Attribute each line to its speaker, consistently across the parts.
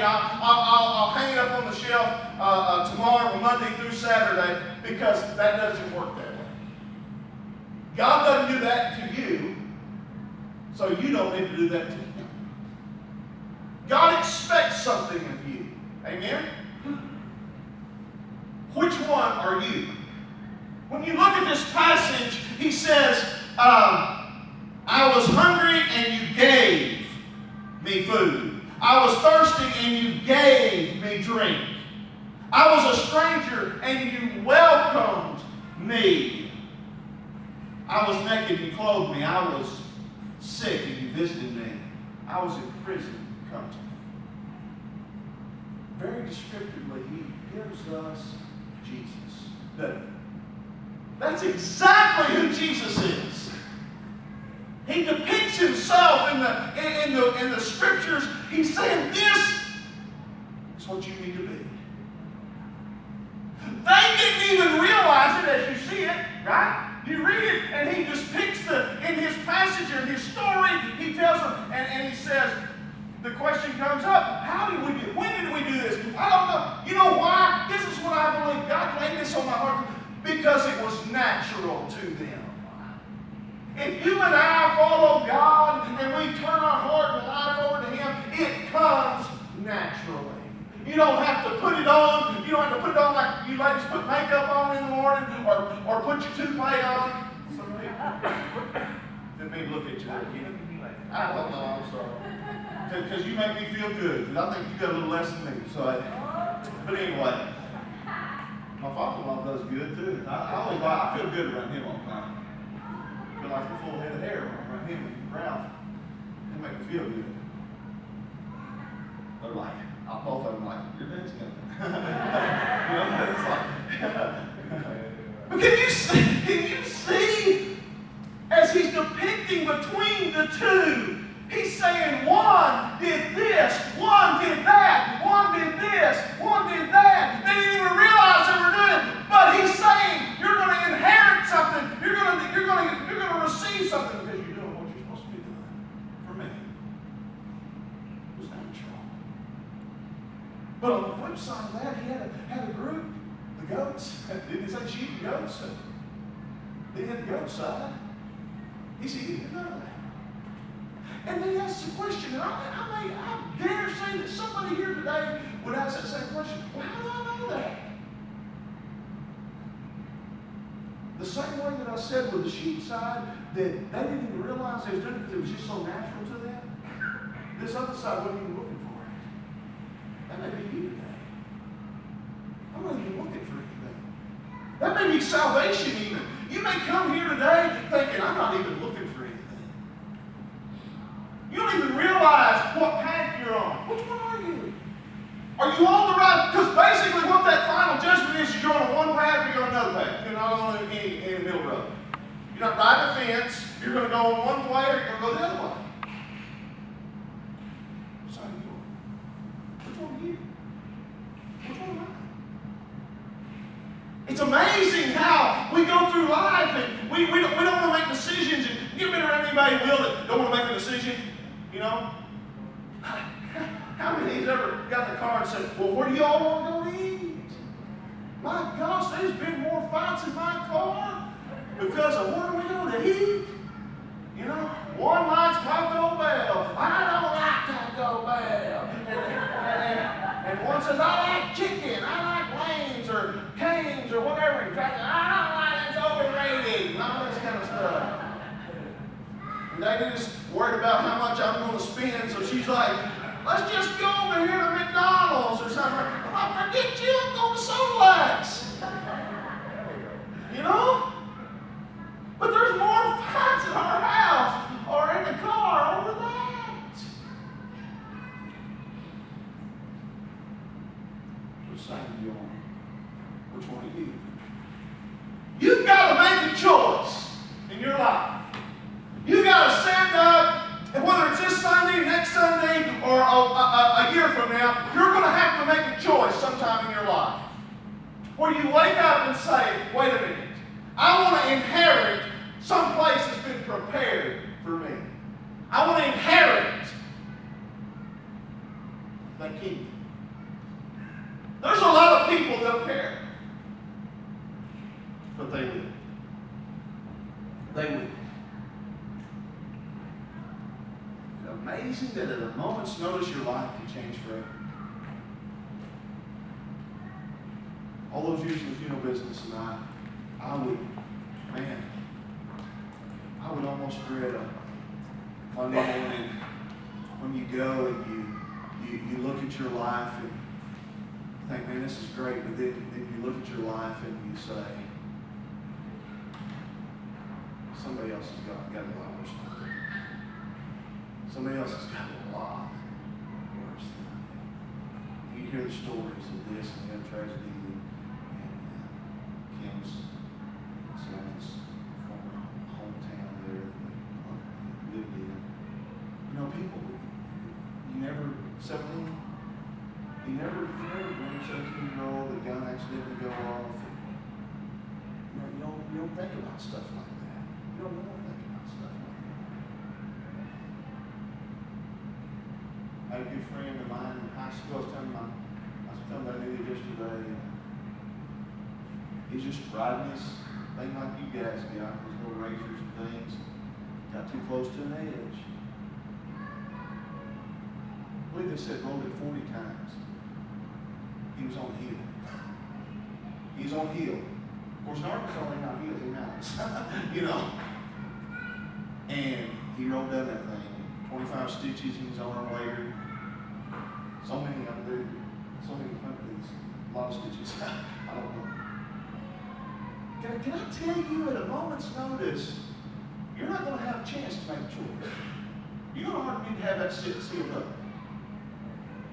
Speaker 1: I'll hang it up on the shelf tomorrow, Monday through Saturday, because that doesn't work that way. God doesn't do that to you, so you don't need to do that to Him. God expects something of you. Amen? Which one are you? When you look at this passage, he says, I was hungry and you gave me food. I was thirsty and you gave me drink. I was a stranger and you welcomed me. I was naked and you clothed me. I was sick and you visited me. I was in prison. Come to me. Very descriptively, he gives us Jesus. That's exactly who Jesus is. He depicts himself in the scriptures. He's saying this is what you need to be. They didn't even realize it as you see it, right? You read it, and he just picks in his passage or his story, he tells them, and he says, the question comes up, how did we do it? When did we do this? I don't know. You know why? This is what I believe. God laid this on my heart because it was natural to them. If you and I follow God and we turn our heart and life over to Him, it comes naturally. You don't have to put it on. You don't have to put it on like you ladies put makeup on in the morning or put your toupee on. Didn't mean to look at you like you. I don't know. I'm sorry. Because you make me feel good. Because I think you got a little less than me. But anyway, my father-in-law does good too. I feel good around him all the time. I feel like a full head of hair around him and Ralph. They make me feel good. They're like, both of them like, your dad's coming. But can you see as he's depicting between the two? He's saying one did this, one did that, one did this, one did that. They didn't even realize they were doing it. But he's saying you're going to inherit something. You're going to receive something because you're doing what you're supposed to be doing. For me, it was natural. But on the flip side of that, he had a group, the goats. Didn't he say sheep and goats? They had the goat side. He's eating none of that. And they asked the question, and I dare say that somebody here today would ask that same question. Well, how do I know that? The same way that I said with the sheep side, that they didn't even realize they was doing it because it was just so natural to them. This other side wasn't even looking for it. That may be you today. I'm not even looking for anything. That may be salvation even. You may come here today thinking, I'm not even looking for anything. You don't even realize what path you're on. Which one are you? Are you on the right? Because basically what that final judgment is, you're on one path or you're on another path. You're not on any middle road. You're not riding a fence. You're going to go on one way or you're going to go the other way. Which side are you on? Which one are you? Which one am I? It's amazing how we go through life and we don't want to make decisions. And you ever been around anybody will that don't want to make a decision? You know? How many has ever got in the car and said, well, where do y'all want to go to eat? My gosh, there's been more fights in my car because of where we go to eat. You know? One likes Taco Bell. I don't like Taco Bell. And one says, I like chicken. I like Lanes or Cane's or whatever. I don't like it's overrated. And all this kind of stuff. And they just worried about how much I'm going to spend, so she's like, let's just go over here to McDonald's or something. I forget you, I'm going to Solax. You know? But there's more fights in our house or in the car over that. Which side are you on? Which one are you? You've got to make a choice in your life. You got to stand up, and whether it's this Sunday, next Sunday, or a year from now, you're going to have to make a choice sometime in your life. Where you wake up and say, wait a minute, I want to inherit some place that's been prepared for me. I want to inherit that kingdom. There's a lot of people that don't care. But they will. They will. It's amazing that at a moment's notice your life can change forever. All those years in the funeral business, and I would almost dread a Monday morning when you go and you look at your life and think, man, this is great, but then you look at your life and you say, somebody else has got a lot worse than I do. Somebody else has got a lot worse than I do. You hear the stories of this and the other tragedy and Kim's son's former hometown there that they lived in. You know, people, you never, 17, you never bring 17-year-old, the gun accidentally go off. And, you don't think about stuff like that. You don't think about stuff like that. I had a good friend of mine in high school. I was telling that lady yesterday. He's just riding his thing like you guys got, those little razors and things. Got too close to an edge. I believe they said rolled it 40 times. He was on heel. He's on heel. Of course, in Arkansas, they're not heels, they're mountains. You know. And he rolled down that thing. 25 stitches in his arm later. So many countries, a lot of stitches. I don't know. Can I tell you at a moment's notice, you're not going to have a chance to make a choice. You're going to already need to have that sealed up.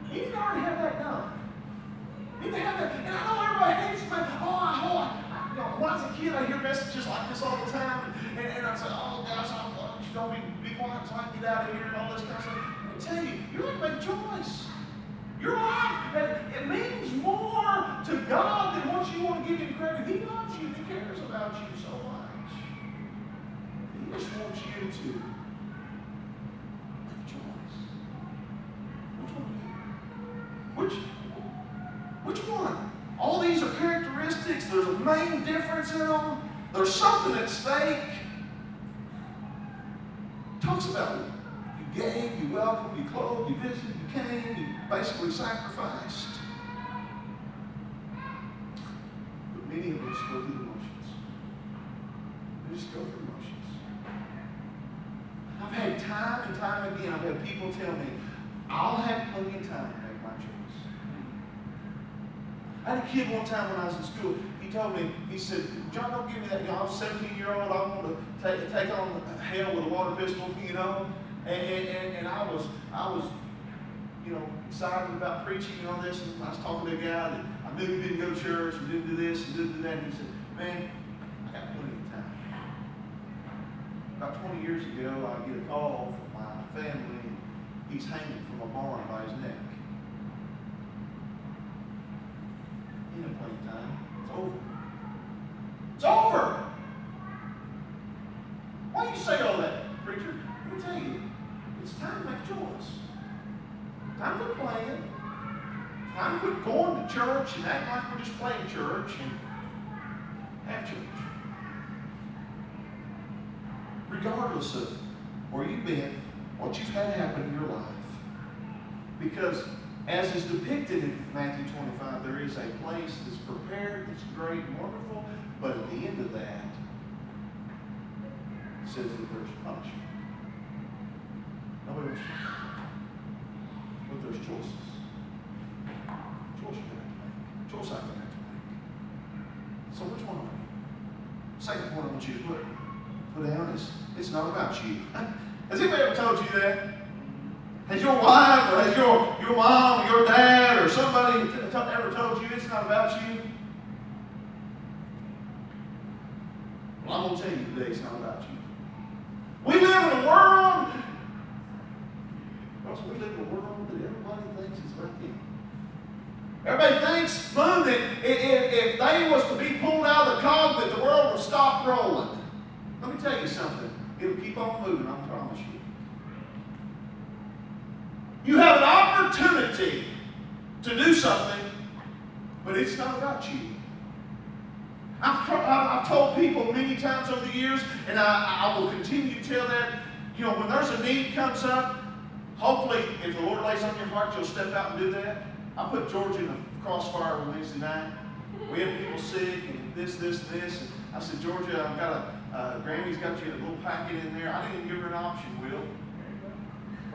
Speaker 1: You need to already have that done. You need to have that. And I know everybody hates me. When I was a kid, I hear messages like this all the time. And I say, oh gosh, I want you to be quiet so I can get out of here and all this kind of stuff. Let me tell you, you're going to make a choice. Your life, it means more to God than what you want to give him credit. He loves you. He cares about you so much. He just wants you to make a choice. Which one? Which one? All these are characteristics. There's a main difference in them. There's something at stake. It talks about it. You gave, you welcomed, you clothed, you visited, you came, you basically sacrificed. But many of us go through the motions. We just go through the motions. I've had time and time again, I've had people tell me, I'll have plenty of time to make my choice. I had a kid one time when I was in school, he told me, he said, John, don't give me that. I'm a 17-year-old, I want to take on hell with a water pistol, you know. And I was, excited about preaching and all this. And I was talking to a guy that I knew he didn't go to church and didn't do this and didn't do that. And he said, man, I got plenty of time. About 20 years ago, I get a call from my family. He's hanging from a barn by his neck. He didn't have plenty of time. It's over. It's over. Why do you say all that, preacher? Let me tell you. It's time to make a choice. Time to quit playing. Time to quit going to church and act like we're just playing church and have church. Regardless of where you've been, what you've had happen in your life. Because as is depicted in Matthew 25, there is a place that's prepared, that's great and wonderful, but at the end of that, it says that there's punishment. Nobody wants to. But there's choices. Choice you're going to have to make. Choice I'm going to have to make. So which one are you? Second point I want you to put down is, it's not about you. Has anybody ever told you that? Has your wife or has your mom or your dad or somebody ever told you it's not about you? Well, I'm going to tell you today it's not about you. We live in a world we live in a world that everybody thinks it's about them. Everybody thinks, Moon, that if they was to be pulled out of the cog, that the world would stop rolling. Let me tell you something. It'll keep on moving, I promise you. You have an opportunity something, but it's not about you. I've told people many times over the years, and I will continue to tell that, you know, when there's a need comes up, hopefully, if the Lord lays on your heart, you'll step out and do that. I put Georgia in the crossfire on Wednesday night. We had people sick and this. And I said, Georgia, I've got Grammy's got you a little packet in there. I didn't even give her an option, Will.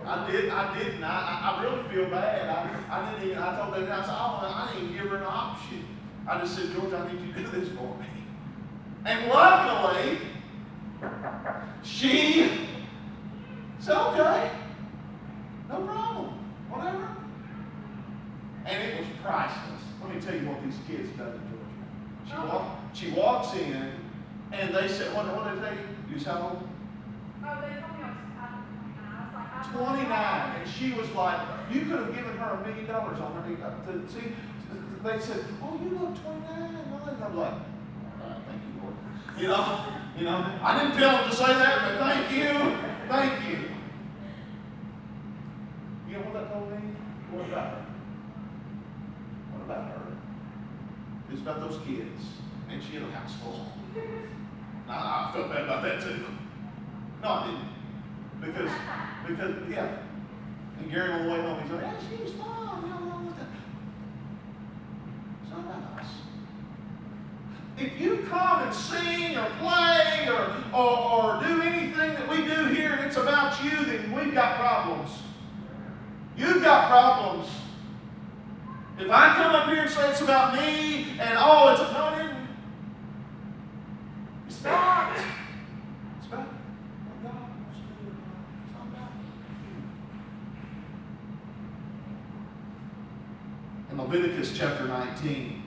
Speaker 1: I didn't. I really feel bad. I didn't even, I told her, I said, I didn't even give her an option. I just said, Georgia, I need you to do this for me. And luckily, she said, okay, no problem, whatever. And it was priceless. Let me tell you what these kids done to Georgia. She walks in, and they said, what did they use? How old?
Speaker 2: Oh, they told me I was 29. I was like,
Speaker 1: 29. And she was like, you could have given her $1 million on her. See, they said, oh, you look 29. And I'm like, all right, thank you, Lord. You know, I didn't tell them to say that, but thank you. You know what that told me? What about her? What about her? It's about those kids. And she had a house full. I felt bad about that too. No, I didn't. Because, yeah. And Gary on the way home, he's like, yeah, she was fine. It's not about us. If you come and sing or play or do anything that we do here and it's about you, then we've got problems. You've got problems. If I come up here and say it's about me and it's no, it isn't. It's not. It's about what God wants to do. It's not about you. In Leviticus chapter 19,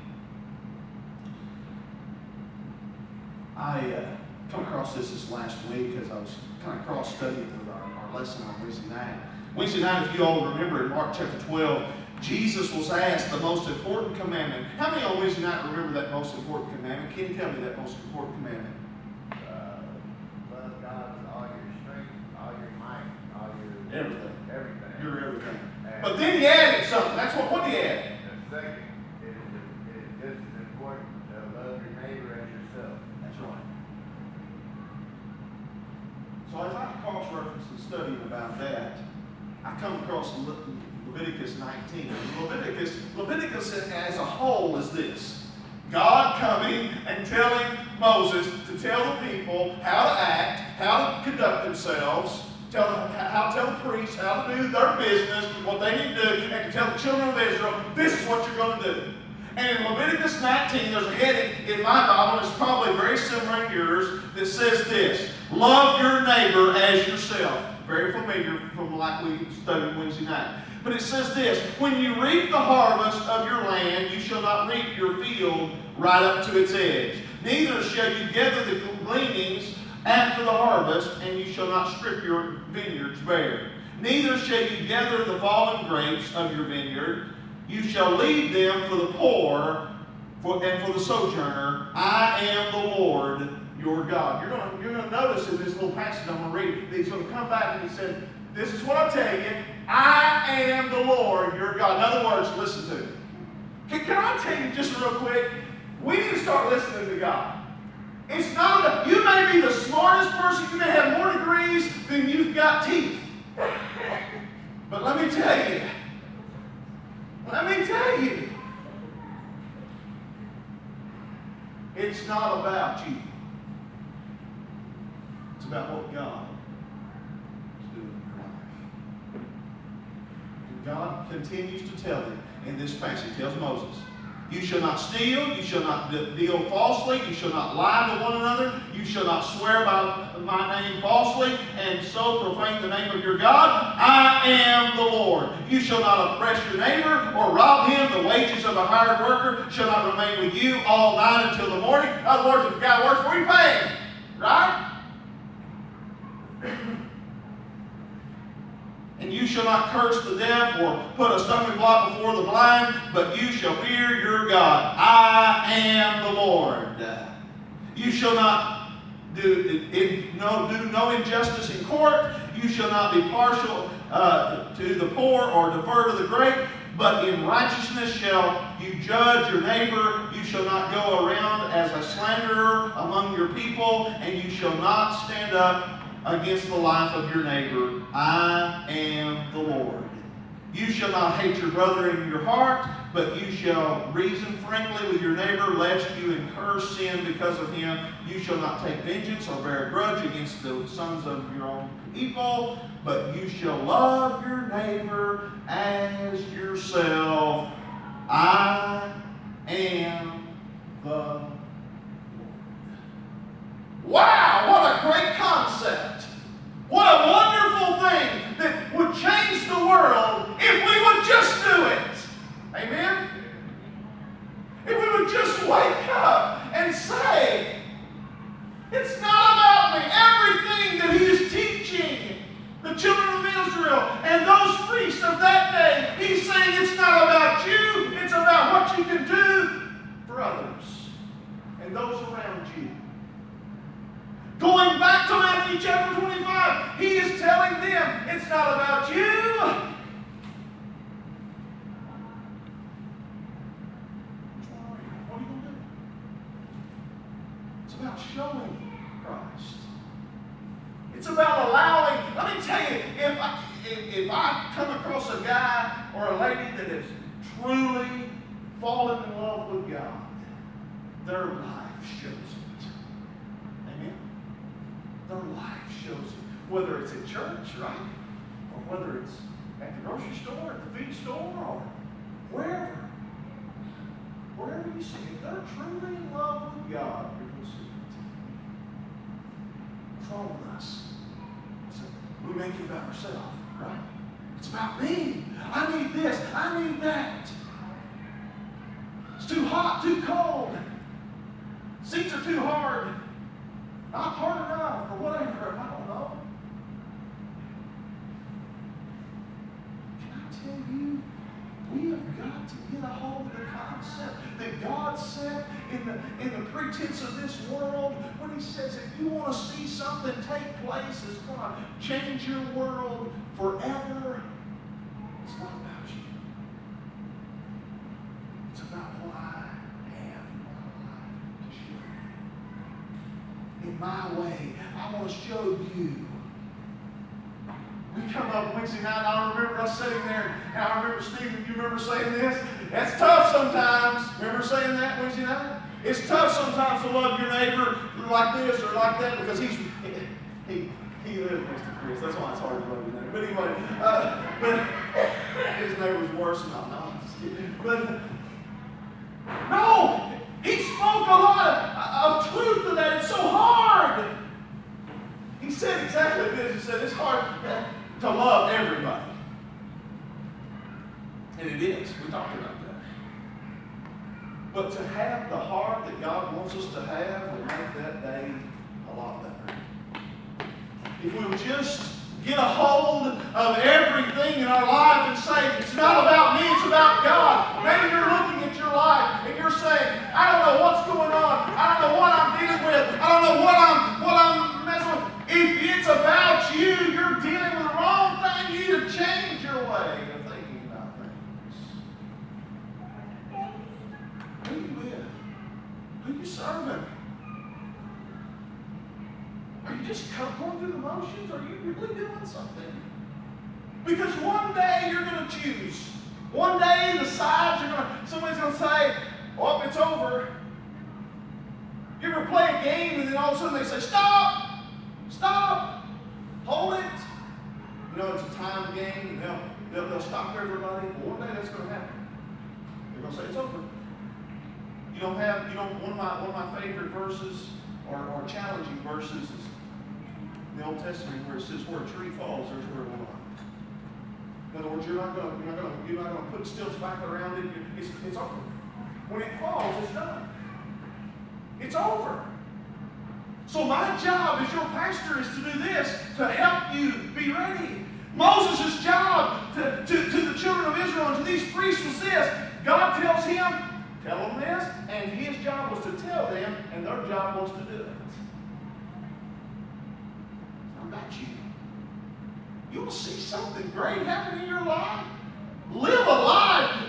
Speaker 1: I come across this last week as I was kind of cross-studying with our lesson on Wednesday night. Wednesday night, if you all remember, in Mark chapter 12, Jesus was asked the most important commandment. How many on Wednesday night remember that most important commandment? Can you tell me that most important commandment?
Speaker 3: Love God with all your strength, all your might, all your
Speaker 1: Everything.
Speaker 3: everything.
Speaker 1: You're everything.
Speaker 3: And
Speaker 1: But then he added something. That's what did he add?
Speaker 3: the second, it is just as important to love your neighbor as yourself.
Speaker 1: That's right. So as I cross-reference and studying about that, I come across Leviticus 19. Leviticus as a whole is this. God coming and telling Moses to tell the people how to act, how to conduct themselves, how to tell the priests how to do their business, what they need to do, and to tell the children of Israel, this is what you're going to do. And in Leviticus 19, there's a heading in my Bible, it's probably very similar in yours, that says this: love your neighbor as yourself. Very familiar from like we studied Wednesday night. But it says this: when you reap the harvest of your land, you shall not reap your field right up to its edge. Neither shall you gather the gleanings after the harvest, and you shall not strip your vineyards bare. Neither shall you gather the fallen grapes of your vineyard. You shall leave them for the poor and for the sojourner. I am the Lord your God. You're going to notice in this little passage I'm going to read, he's going to come back and he said, this is what I tell you. I am the Lord your God. In other words, listen to me. Can I tell you just real quick? We need to start listening to God. It's not about, you may be the smartest person, you may have more degrees than you've got teeth. But let me tell you, it's not about you. It's about what God is doing in your life. And God continues to tell them in this passage, he tells Moses, you shall not steal, you shall not deal falsely, you shall not lie to one another, you shall not swear by my name falsely, and so profane the name of your God. I am the Lord. You shall not oppress your neighbor or rob him. The wages of a hired worker shall not remain with you all night until the morning. In other words, if the guy works for you, pay him. Right? And you shall not curse the deaf or put a stumbling block before the blind, but you shall fear your God. I am the Lord. You shall not do no injustice in court. You shall not be partial to the poor or defer to the great, But in righteousness shall you judge your neighbor. You shall not go around as a slanderer among your people, and you shall not stand up against the life of your neighbor. I am the Lord. You shall not hate your brother in your heart, but you shall reason frankly with your neighbor, lest you incur sin because of him. You shall not take vengeance or bear a grudge against the sons of your own people, but you shall love your neighbor as yourself. I am the Lord. Wow, what a great concept. What a wonderful thing that would change the world if we would just do it. Amen? If we would just wake up and say, it's not about me. Everything that he is teaching the children of Israel and those priests of that day, he's saying it's not about you. It's about what you can do for others and those around you. Going back to Matthew chapter 25, he is telling them it's not about you. What are you going to do? It's about showing Christ. It's about allowing. Let me tell you, if I come across a guy or a lady that has truly fallen in love with God, their life shows it. Amen? Their life shows it. Whether it's at church, right? Or whether it's at the grocery store, at the feed store, or wherever. Wherever you see it, they're truly in love with God. You're going to see it. What's wrong with us? So we make it about ourselves, right? It's about me. I need this. I need that. It's too hot, too cold. Seats are too hard. Not hard enough, or whatever. I don't know. Can I tell you, we have got to get a hold of the concept that God said in the pretense of this world, when he says, if you want to see something take place that's going to change your world forever, it's not about you. It's about what I have in my life to show you. In my way, I want to show you. We come up Wednesday night, I remember us sitting there, and I remember Stephen, you remember saying this? That's tough sometimes. Remember saying that Wednesday night? It's tough sometimes to love your neighbor like this or like that, because he lives next to Chris. That's why it's hard to love your neighbor. But anyway, but his neighbor's worse than I'm not. But no, he spoke a lot of truth to that. It's so hard. He said exactly this. He said it's hard to love everybody. And it is. We talked about that. But to have the heart that God wants us to have will make that day a lot better. If we would just get a hold of everything in our life and say, it's not about me, it's about God. Maybe you're looking at your life and you're saying, I don't know what's going on. I don't know what I'm dealing with. I don't know what I'm messing with. If it's about you, you're dealing with the wrong thing. You need to change your way of thinking about things. Who you with? Who you serving? Are you just going through the motions? Or are you really doing something? Because one day you're going to choose. One day the sides somebody's going to say, oh, it's over. You ever play a game and then all of a sudden they say, stop! Stop! Hold it! You know, it's a timed game, and they'll stop everybody. Well, one day that's going to happen. They're going to say it's over. One of my favorite verses or challenging verses is in the Old Testament where it says, where a tree falls, there's where it will lie. In other words, you're not going to put stilts back around it. It's over. When it falls, it's done. It's over. So my job as your pastor is to do this, to help you be ready. Moses' job to the children of Israel and to these priests was this. God tells him, tell them this, and his job was to tell them, and their job was to do it. It's not about you. You will see something great happen in your life. live a life